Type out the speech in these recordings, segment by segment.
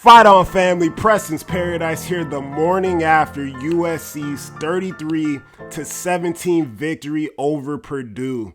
Fight on, family. Preston's Paradise here the morning after USC's 33-17 victory over Purdue.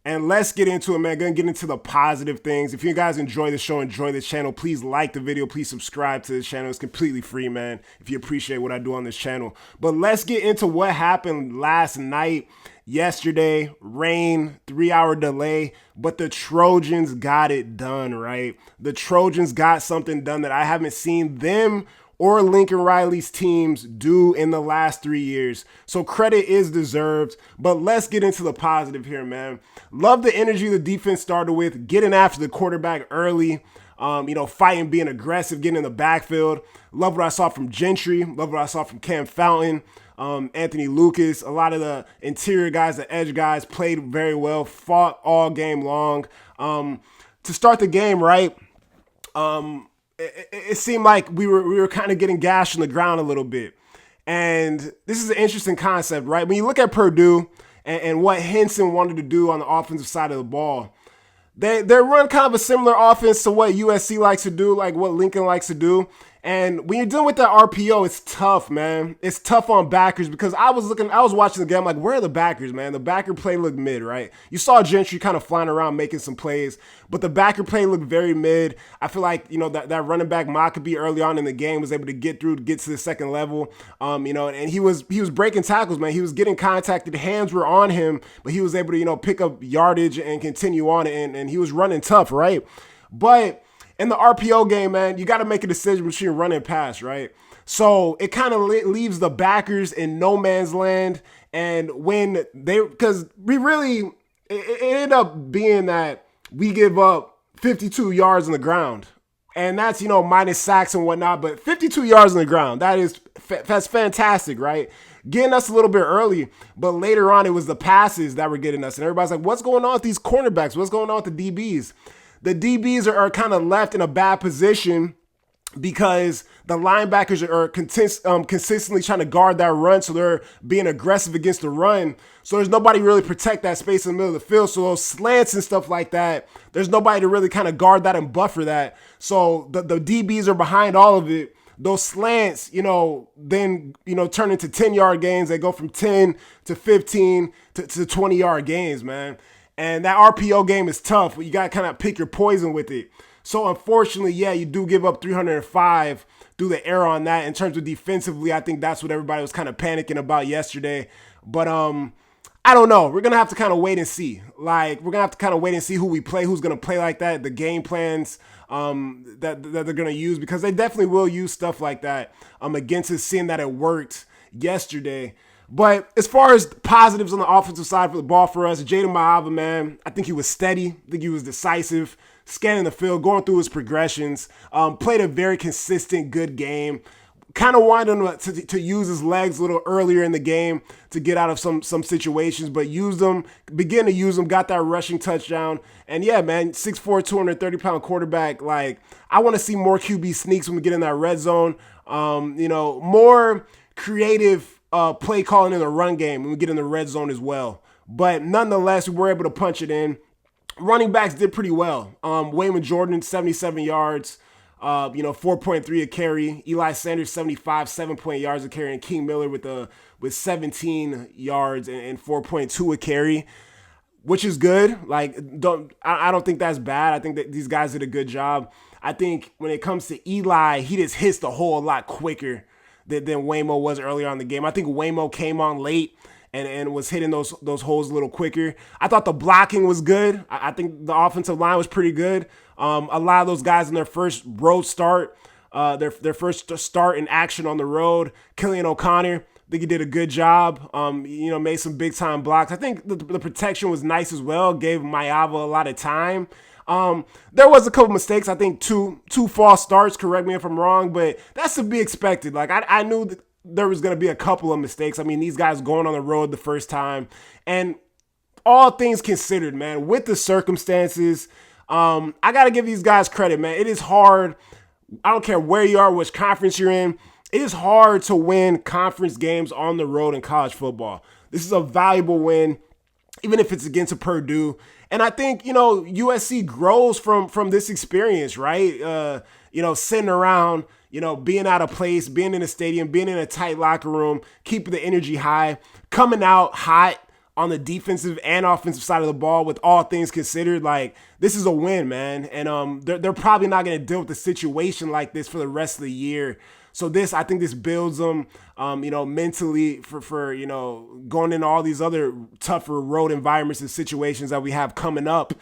And let's get into it, man. Gonna get into the positive things. If you guys enjoy the show, enjoy the channel, please like the video. Please subscribe to the channel. It's completely free, man, if you appreciate what I do on this channel. But let's get into what happened last night. Yesterday, rain, 3-hour delay, but the Trojans got it done, right? The Trojans got something done that I haven't seen them or Lincoln Riley's teams do in the last 3 years. So credit is deserved, but let's get into the positive here, man. Love the energy the defense started with, getting after the quarterback early, fighting, being aggressive, getting in the backfield. Love what I saw from Gentry. Love what I saw from Cam Fountain. Anthony Lucas, a lot of the interior guys, the edge guys played very well, fought all game long. To start the game, right, it seemed like we were kind of getting gashed on the ground a little bit. And this is an interesting concept, right? When you look at Purdue and what Henson wanted to do on the offensive side of the ball, they run kind of a similar offense to what USC likes to do, like what Lincoln likes to do. And when you're dealing with that RPO, it's tough, man. It's tough on backers because I was watching the game, like, where are the backers, man? The backer play looked mid, right? You saw Gentry kind of flying around making some plays, but the backer play looked very mid. I feel like, that running back Maccabee early on in the game was able to get through to get to the second level, and he was breaking tackles, man. He was getting contacted. Hands were on him, but he was able to, pick up yardage and continue on, and he was running tough, right? But in the RPO game, man, you got to make a decision between run and pass, right? So it kind of leaves the backers in no man's land. And because it ended up being that we give up 52 yards on the ground. And that's, minus sacks and whatnot, but 52 yards on the ground, that's fantastic, right? Getting us a little bit early, but later on it was the passes that were getting us. And everybody's like, what's going on with these cornerbacks? What's going on with the DBs? The DBs are kind of left in a bad position because the linebackers are consistently trying to guard that run, so they're being aggressive against the run. So there's nobody really protect that space in the middle of the field. So those slants and stuff like that, there's nobody to really kind of guard that and buffer that. So the DBs are behind all of it. Those slants, then turn into 10-yard gains. They go from 10 to 15 to 20-yard gains, man. And that RPO game is tough. You got to kind of pick your poison with it. So unfortunately, yeah, you do give up 305 through the air on that. In terms of defensively, I think that's what everybody was kind of panicking about yesterday. But I don't know. We're going to have to kind of wait and see. We're going to have to kind of wait and see who we play, who's going to play like that, the game plans that they're going to use, because they definitely will use stuff like that against us, seeing that it worked yesterday. But as far as positives on the offensive side for the ball for us, Jaden Maava, man, I think he was steady. I think he was decisive, scanning the field, going through his progressions, played a very consistent, good game. Kind of wanted him to use his legs a little earlier in the game to get out of some situations, but began to use them, got that rushing touchdown. And yeah, man, 6'4", 230-pound quarterback. I want to see more QB sneaks when we get in that red zone. More creative play calling in the run game when we get in the red zone as well. But nonetheless, we were able to punch it in. Running backs did pretty well. Wayman Jordan, 77 yards, 4.3 a carry. Eli Sanders, 75, 7 yards a carry. And King Miller with 17 yards and 4.2 a carry, which is good. I don't think that's bad. I think that these guys did a good job. I think when it comes to Eli, he just hits the hole a lot quicker than Waymo was earlier on in the game. I think Waymo came on late and was hitting those holes a little quicker. I thought the blocking was good. I think the offensive line was pretty good. A lot of those guys in their first road start, their first start in action on the road. Killian O'Connor, I think he did a good job. Made some big time blocks. I think the protection was nice as well. Gave Maava a lot of time. There was a couple mistakes. I think two false starts. Correct me if I'm wrong, but that's to be expected. I knew that there was going to be a couple of mistakes. I mean, these guys going on the road the first time, and all things considered, man, with the circumstances, I got to give these guys credit, man. It is hard. I don't care where you are, which conference you're in. It is hard to win conference games on the road in college football. This is a valuable win, even if it's against a Purdue. And I think, USC grows from this experience, right? Sitting around, being out of place, being in a stadium, being in a tight locker room, keeping the energy high, coming out hot on the defensive and offensive side of the ball with all things considered. Like, this is a win, man. And they're probably not going to deal with a situation like this for the rest of the year. So I think this builds them, mentally for going into all these other tougher road environments and situations that we have coming up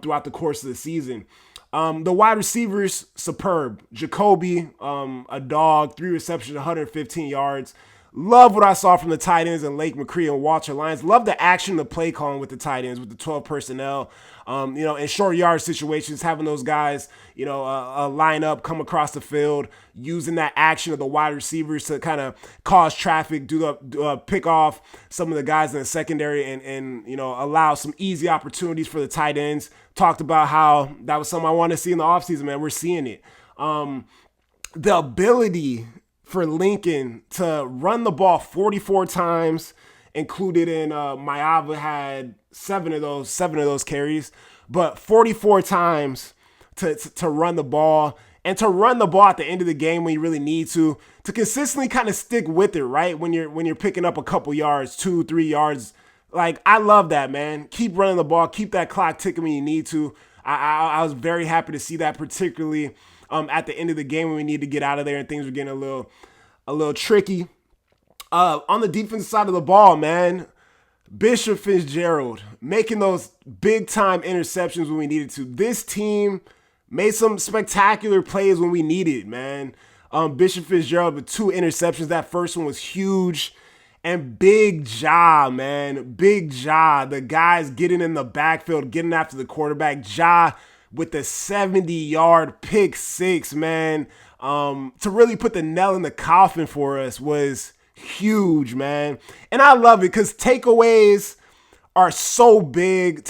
throughout the course of the season. The wide receivers, superb. Jacoby, a dog, 3 receptions, 115 yards. Love what I saw from the tight ends and Lake McCree and Walter Lyons. Love the action, the play calling with the tight ends, with the 12 personnel. In short yard situations, having those guys, line up, come across the field, using that action of the wide receivers to kind of cause traffic, pick off some of the guys in the secondary and allow some easy opportunities for the tight ends. Talked about how that was something I want to see in the offseason, man. We're seeing it. The ability for Lincoln to run the ball 44 times, included in Maava had seven of those carries, but 44 times to run the ball, and to run the ball at the end of the game when you really need to consistently kind of stick with it, right? When you're picking up a couple yards, 2-3 yards. Like, I love that, man. Keep running the ball, keep that clock ticking when you need to. I was very happy to see that, particularly at the end of the game when we need to get out of there and things were getting a little tricky. On the defensive side of the ball, man, Bishop Fitzgerald making those big time interceptions when we needed to. This team made some spectacular plays when we needed, man. Bishop Fitzgerald with 2 interceptions. That first one was huge. And big job, man. Big job. The guys getting in the backfield, getting after the quarterback. Ja with the 70-yard pick six, man. To really put the nail in the coffin for us was huge, man. And I love it because takeaways are so big.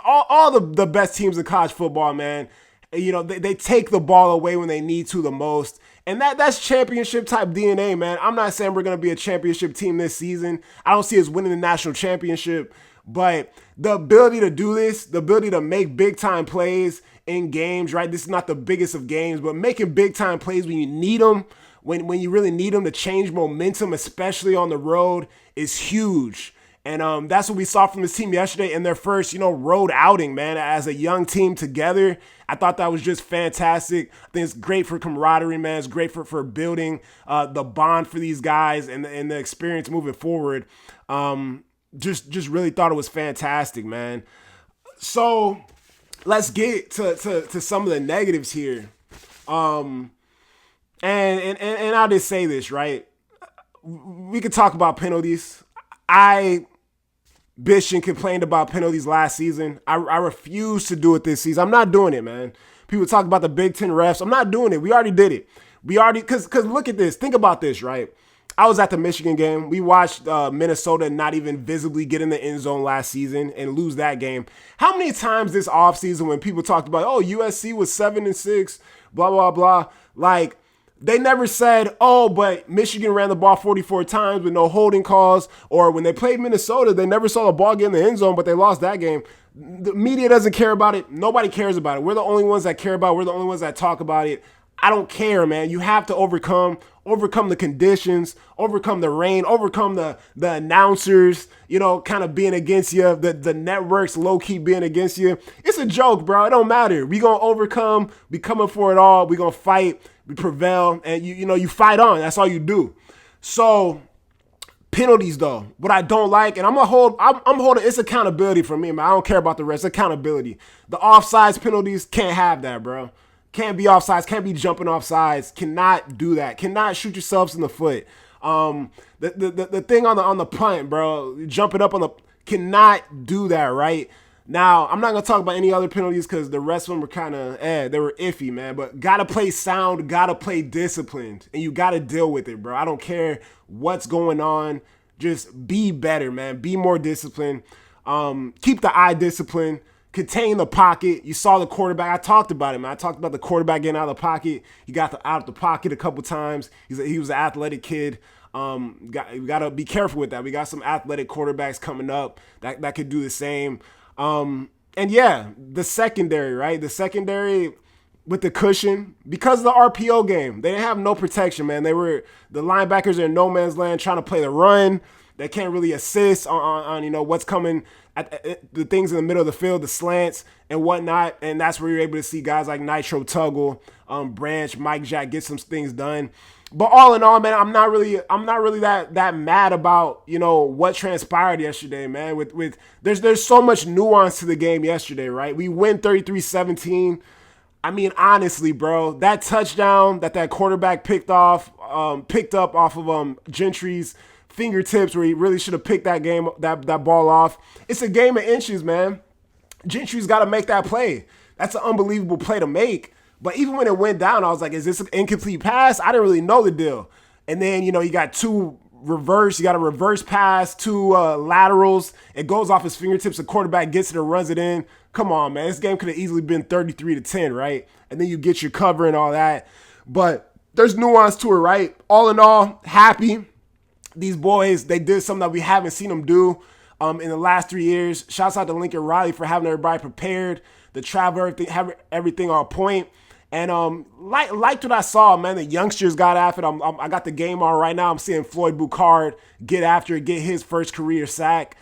All the best teams in college football, man. They take the ball away when they need to the most. And that's championship type DNA, man. I'm not saying we're going to be a championship team this season. I don't see us winning the national championship. But the ability to do this, the ability to make big time plays in games, right? This is not the biggest of games, but making big time plays when you need them, when you really need them to change momentum, especially on the road, is huge. And that's what we saw from this team yesterday in their first, road outing, man, as a young team together. I thought that was just fantastic. I think it's great for camaraderie, man. It's great for building the bond for these guys and the experience moving forward. Just really thought it was fantastic, man. So let's get to some of the negatives here. And I'll just say this, right? We could talk about penalties. Bitched and complained about penalties last season. I refuse to do it this season. I'm not doing it, man. People talk about the Big Ten refs. I'm not doing it. We already did it. Because look at this. Think about this, right? I was at the Michigan game. We watched Minnesota not even visibly get in the end zone last season and lose that game. How many times this offseason when people talked about, USC was 7-6, blah, blah, blah. Like, they never said, but Michigan ran the ball 44 times with no holding calls. Or when they played Minnesota, they never saw the ball get in the end zone, but they lost that game. The media doesn't care about it. Nobody cares about it. We're the only ones that care about it. We're the only ones that talk about it. I don't care, man. You have to overcome the conditions, overcome the rain, overcome the announcers, kind of being against you, the networks low-key being against you. It's a joke, bro. It don't matter. We going to overcome, we coming for it all. We going to fight. We prevail, and you fight on. That's all you do. So penalties, though, what I don't like, and I'm holding. It's accountability for me, man. I don't care about the rest. Accountability. The offsides penalties, can't have that, bro. Can't be offsides. Can't be jumping offsides. Cannot do that. Cannot shoot yourselves in the foot. The thing on the punt, bro, jumping up on the, cannot do that, right? Now, I'm not going to talk about any other penalties because the rest of them were kind of, they were iffy, man. But got to play sound, got to play disciplined, and you got to deal with it, bro. I don't care what's going on. Just be better, man. Be more disciplined. Keep the eye discipline. Contain the pocket. You saw the quarterback. I talked about it, man. I talked about the quarterback getting out of the pocket. He got out of the pocket a couple times. He was an athletic kid. We got to be careful with that. We got some athletic quarterbacks coming up that could do the same. And yeah, the secondary, right? The secondary with the cushion because of the RPO game. They didn't have no protection, man. The linebackers are in no man's land trying to play the run. They can't really assist on what's coming at the things in the middle of the field, the slants and whatnot. And that's where you're able to see guys like Nitro Tuggle, Branch, Mike Jack get some things done. But all in all, man, I'm not really that mad about what transpired yesterday, man. With there's so much nuance to the game yesterday, right? We win 33-17. I mean, honestly, bro, that touchdown that quarterback picked up off of Gentry's fingertips, where he really should have picked that ball off. It's a game of inches, man. Gentry's got to make that play. That's an unbelievable play to make. But even when it went down, I was like, is this an incomplete pass? I didn't really know the deal. And then, you got you got a reverse pass, two laterals. It goes off his fingertips. The quarterback gets it and runs it in. Come on, man. This game could have easily been 33-10, right? And then you get your cover and all that. But there's nuance to it, right? All in all, happy. These boys, they did something that we haven't seen them do in the last 3 years. Shouts out to Lincoln Riley for having everybody prepared, the travel, everything on point. And liked what I saw, man. The youngsters got after it. I got the game on right now. I'm seeing Floyd Boucard get after it, get his first career sack.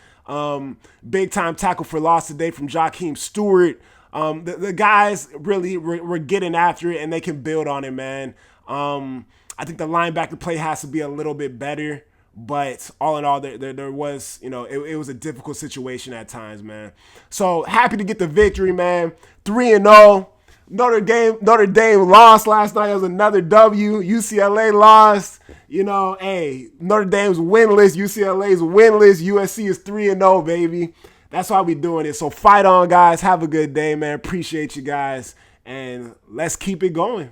Big time tackle for loss today from Jakeem Stewart. The guys really were getting after it, and they can build on it, man. I think the linebacker play has to be a little bit better. But all in all, there was, it was a difficult situation at times, man. So happy to get the victory, man. 3-0. Notre Dame lost last night. It was another W. UCLA lost. Hey, Notre Dame's winless. UCLA's winless. USC is 3-0, baby. That's why we doing it. So fight on, guys. Have a good day, man. Appreciate you guys. And let's keep it going.